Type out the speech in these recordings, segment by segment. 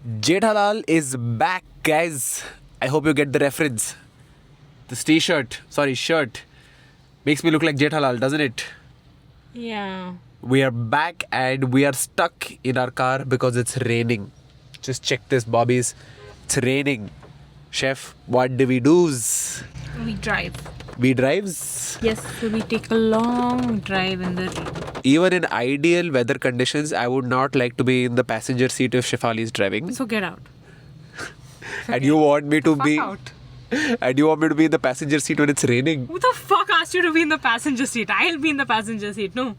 Jethalal is back, guys. I hope you get the reference. This shirt, makes me look like Jethalal, doesn't it? Yeah. We are back and we are stuck in our car because it's raining. Just check this, bobbies. It's raining. Chef, what do we do? We drive. We drives. Yes, so we take a long drive in the rain. Even in ideal weather conditions, I would not like to be in the passenger seat if Shefali is driving. So get out. And you want me to be out. and you want me to be in the passenger seat when it's raining? Who the fuck asked you to be in the passenger seat? I'll be in the passenger seat. No.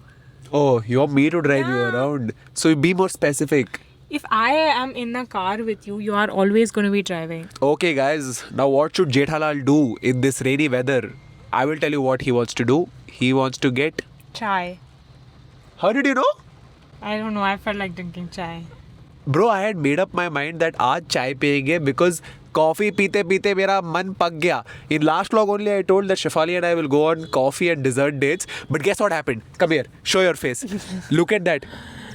Oh, you want me to drive you Yeah. around? So be more specific. If I am in the car with you, you are always going to be driving. Okay, guys. Now, what should Jethalal do in this rainy weather? I will tell you what he wants to do. He wants to get. Chai. How did you know? I don't know. I felt like drinking chai. Bro, I had made up my mind that आज चाय पियेंगे because coffee पीते पीते मेरा मन पक गया. In last vlog only I told that Shefali and I will go on coffee and dessert dates. But guess what happened? Come here. Show your face. Look at that.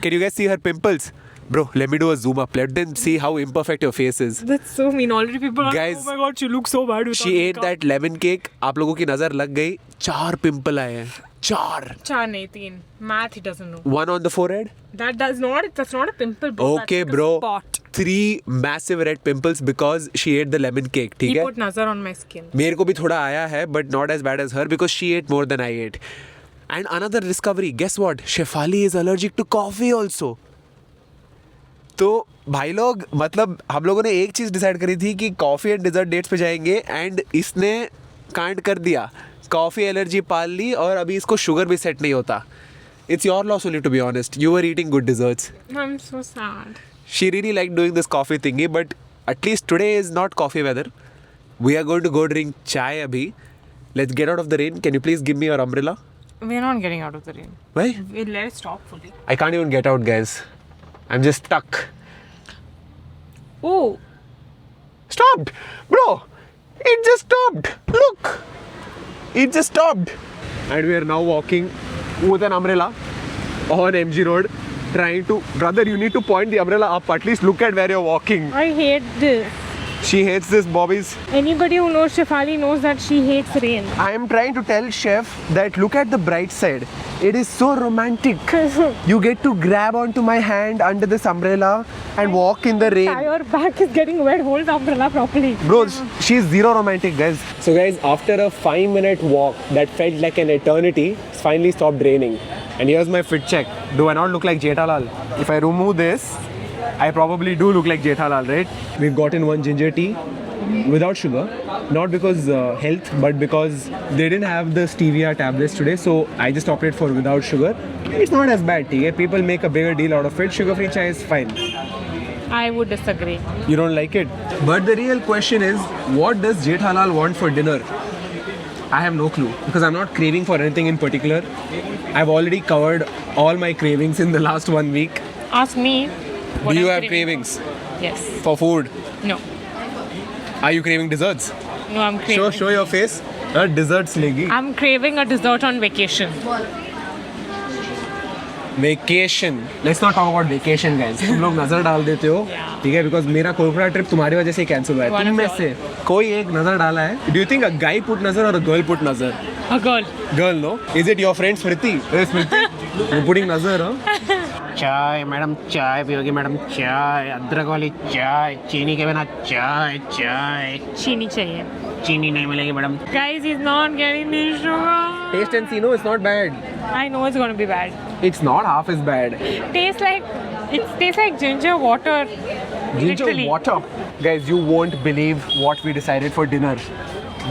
Can you guys see her pimples? Bro, let me do a zoom up. Let them see how imperfect your face is. That's so mean. Already people are Guys, like, oh my god, she looks so bad without She ate makeup. that lemon cake. आप लोगों की नजर लग गई. 4 pimple आए हैं. 4. Char nahi, teen. Math he doesn't know. 1 on the forehead. That's not a pimple, bro. Okay, That's like bro. A spot. 3 massive red pimples because she ate the lemon cake. ठीक He है? put nazar on my skin. मेरे को भी थोड़ा आया है, but not as bad as her because she ate more than I ate. And another discovery. Guess what? Shefali is allergic to coffee also. तो भाई लोग मतलब हम लोगों ने एक चीज़ डिसाइड करी थी कि कॉफ़ी एंड डिज़र्ट डेट्स पे जाएंगे एंड इसने कांड कर दिया. कॉफ़ी एलर्जी पाल ली और अभी इसको शुगर भी सेट नहीं होता. It's your loss only to be honest. You are eating good desserts. I'm so sad. She really liked doing this coffee thingy, but at least today is not coffee weather. We are going to go drink chai abhi. Let's get out of the rain. Can you please give me your umbrella? We're not getting out of the rain. Why? We'll let it stop fully. I can't even get out, guys. I'm just stuck. Oh, Stopped! Bro! It just stopped! Look! It just stopped! And we are now walking with an umbrella on MG Road. Trying to... Brother, you need to point the umbrella up. At least look at where you're walking. I hate this. She hates this, bobbies. Anybody who knows Shefali knows that she hates rain. I am trying to tell Chef that look at the bright side. It is so romantic. You get to grab onto my hand under this umbrella and walk in the rain. Your back is getting wet. Hold the umbrella properly. Bro, she's zero romantic, guys. So guys, after a 5-minute walk that felt like an eternity, it's finally stopped raining. And here's my fit check. Do I not look like Jethalal? If I remove this, I probably do look like Jethalal, right? We've gotten 1 ginger tea without sugar. Not because health, but because they didn't have the stevia tablets today. So I just opted for without sugar. It's not as bad tea. People make a bigger deal out of it. Sugar-free chai is fine. I would disagree. You don't like it? But the real question is, what does Jethalal want for dinner? I have no clue because I'm not craving for anything in particular. I've already covered all my cravings in the last 1 week. Ask me. What Do you I'm have craving. cravings Yes. for food? No. Are you craving desserts? No, I'm craving. Show your face. Desserts legi. I'm craving a dessert on vacation. Vacation. Let's not talk about vacation, guys. तुम लोग नजर डाल देते हो, Yeah. ठीक है? Because मेरा Kolkata trip तुम्हारी वजह से कैंसिल हुआ है. One तुम of में yours. से कोई एक नजर डाला है. Do you think a guy put नजर or a girl put नजर? A girl. Girl, no? Is it your friend Smriti? Hey, Smriti, you're putting nazar, huh? चाय मैडम चाय पियोगी मैडम चाय अदरक वाली चाय चीनी के बिना चाय चाय चीनी चाहिए. चीनी नहीं मिलेगी madam. Guys, he's not getting the sugar. Taste and see, no, it's not bad. I know it's going to be bad. It's not half as bad. Tastes like ginger water. Ginger Literally. water. Guys, you won't believe what we decided for dinner.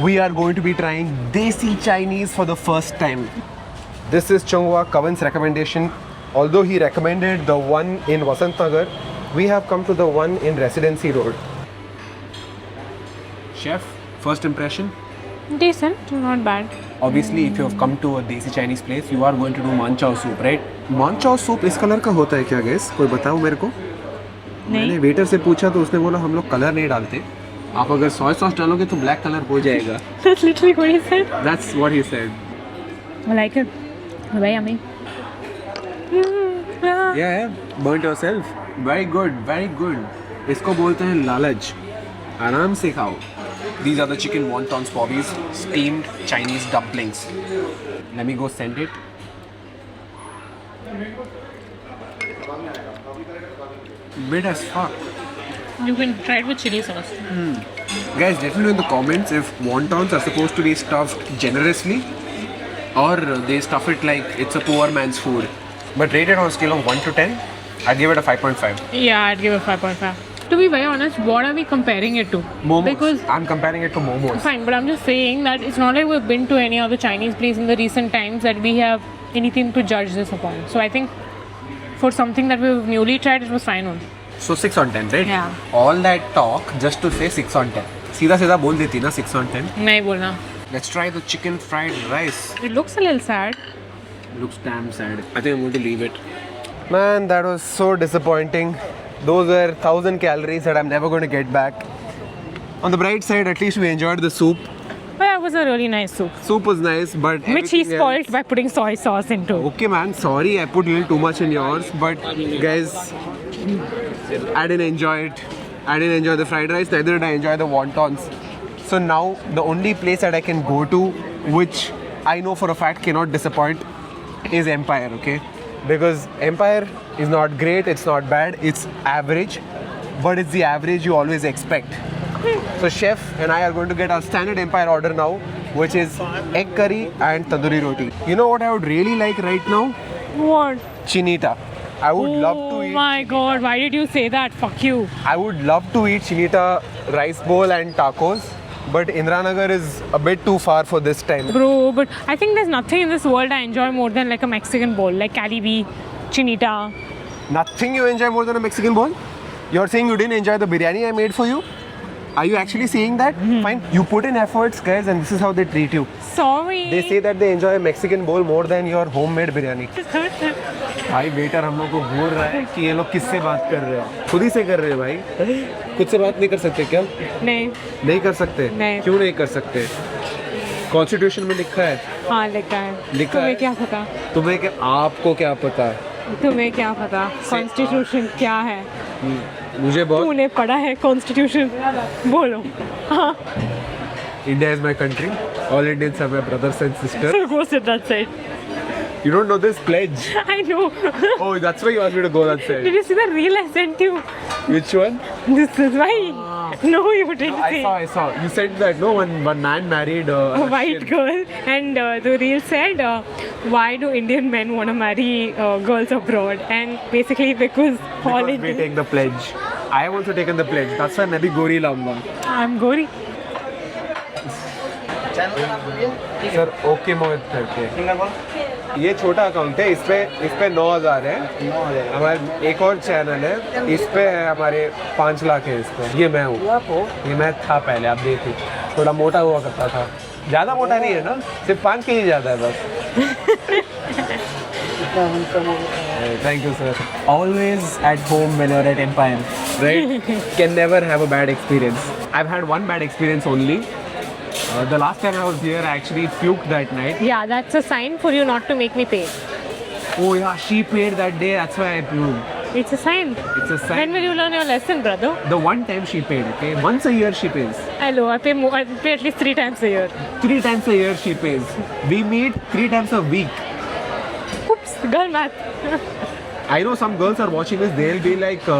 We are going to be trying Desi Chinese for the first time. This is Chonghua Kavan's recommendation. Although he recommended the one in Vasant Nagar, we have come to the one in Residency Road. Chef, first impression? Decent, not bad. Obviously, if you have come to a Desi Chinese place, you are going to do manchow soup, right? Manchow soup इस colour का होता है क्या, guys? कोई बताओ मेरे को. मैंने वेटर से पूछा तो उसने बोला हम लोग कलर नहीं डालते. आप अगर सोया सॉस डालोगे तो ब्लैक कलर हो जाएगा. That's literally what he said. That's what he said. I like it. Very yummy. Yeah, burnt yourself. Very good, very good. इसको बोलते हैं लालच. आराम से खाओ. These are the chicken wontons bobbies, steamed Chinese dumplings. Let me go send it. Mid as fuck. You can try it with chili sauce. Guys, let me know in the comments if wontons are supposed to be stuffed generously or they stuff it like it's a poor man's food. But rated on a scale of 1 to 10, I'd give it a 5.5. Yeah, I'd give it 5.5. To be very honest, what are we comparing it to? Momos. Because I'm comparing it to momos. fine, but I'm just saying that it's not like we've been to any other Chinese place in the recent times that we have anything to judge this upon. So I think for something that we've newly tried, it was fine only. So 6 on 10, right? Yeah. All that talk just to say 6 on 10. सीधा सीधा बोल देती ना 6 on 10. नहीं बोलना. Let's try the chicken fried rice. It looks a little sad. Looks damn sad. I think I'm going to leave it. Man, that was so disappointing. Those were 1,000 calories that I'm never going to get back. On the bright side, at least we enjoyed the soup. But that was a really nice soup. Soup was nice, but Which he everything spoiled else- by putting soy sauce into. Okay, man. Sorry, I put a little too much in yours, but guys, I didn't enjoy it. I didn't enjoy the fried rice. Neither did I enjoy the wontons. So now the only place that I can go to, which I know for a fact cannot disappoint, is Empire. Okay, because Empire is not great. It's not bad. It's average, but it's the average you always expect. So chef and I are going to get our standard Empire order now, which is egg curry and tandoori roti. You know what I would really like right now? What? Chinita. I would love to Oh eat. my god, why did you say that? Fuck you. I would love to eat Chinita rice bowl and tacos, but Indranagar is a bit too far for this time. Bro, but I think there's nothing in this world I enjoy more than like a Mexican bowl, like Calibi, Chinita. Nothing you enjoy more than a Mexican bowl? You're saying you didn't enjoy the biryani I made for you? Are you actually saying that? Fine. You put in efforts, guys, and this is how they treat you. Sorry. They say that they enjoy a Mexican bowl more than your homemade biryani. भाई waiter हम लोग को बोल रहा है कि ये लोग किससे बात कर रहे हैं खुद ही से कर रहे हैं भाई खुद से बात नहीं कर सकते क्या नहीं. नहीं कर सकते नहीं. क्यों नहीं कर सकते कॉन्स्टिट्यूशन में लिखा है हाँ लिखा है. लिखा तुम्हें है? क्या पता? तुम्हें क्या आपको क्या पता तुम्हें क्या पता? कॉन्स्टिट्यूशन क्या है? मुझे बहुत तूने पढ़ा है कॉन्स्टिट्यूशन? बोलो. हाँ. India is my country. All Indians are my brothers and sisters. So go sit that side. You don't know this pledge. I know. Oh, that's why you asked me to go that Did side. you see the reel I sent you? Which one? This is why. No, you didn't see. I saw. You said that no one man married A white girl, and the reel said, "Why do Indian men want to marry girls abroad?" And basically because all Because we Indian. take the pledge. I have also taken the pledge. That's why मैं भी गोरी लाऊंगा. I'm Gori. Sir okay मोहित करके ये छोटा account है इस पे 9,000 है हमारे एक और चैनल है इस पे है हमारे 5 लाख है इस पे ये मैं हूँ ये मैं था पहले आप देखिए थोड़ा मोटा हुआ करता था ज़्यादा मोटा नहीं है ना सिर्फ 5 kg ज़्यादा है बस thank you sir always at home when you are at Empire right can never have a bad experience I have had one bad experience only the last time I was here, I actually puked that night. Yeah, that's a sign for you not to make me pay. Oh yeah, she paid that day. That's why I puked. It's a sign. It's a When sign. will you learn your lesson, brother? The one time she paid, okay? Once a year she pays. Hello, I pay more. I pay at least 3 times a year. 3 times a year she pays. We meet 3 times a week. Oops, girl math. I know some girls are watching this. They'll be like,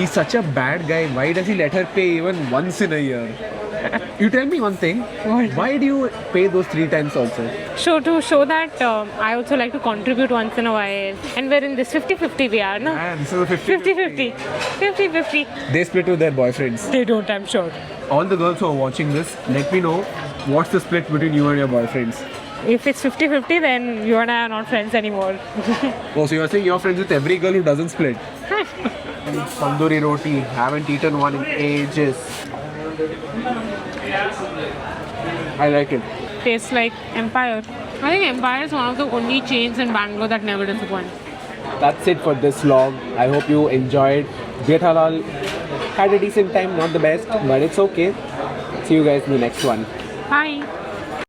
he's such a bad guy. Why does he let her pay even once in a year? You tell me one thing. What? Why do you pay those 3 times also? So to show that I also like to contribute once in a while. And we're in this 50-50 we are, no? Man, this is a 50-50. 50-50. They split with their boyfriends. They don't, I'm sure. All the girls who are watching this, let me know what's the split between you and your boyfriends. If it's 50-50, then you and I are not friends anymore. Oh, so you're saying you're friends with every girl who doesn't split? Tandoori roti. Haven't eaten one in ages. I like it. Tastes like Empire. I think Empire is one of the only chains in Bangalore that never disappoints. That's it for this vlog. I hope you enjoyed. Jethalal had a decent time, not the best, but it's okay. See you guys in the next one. Bye.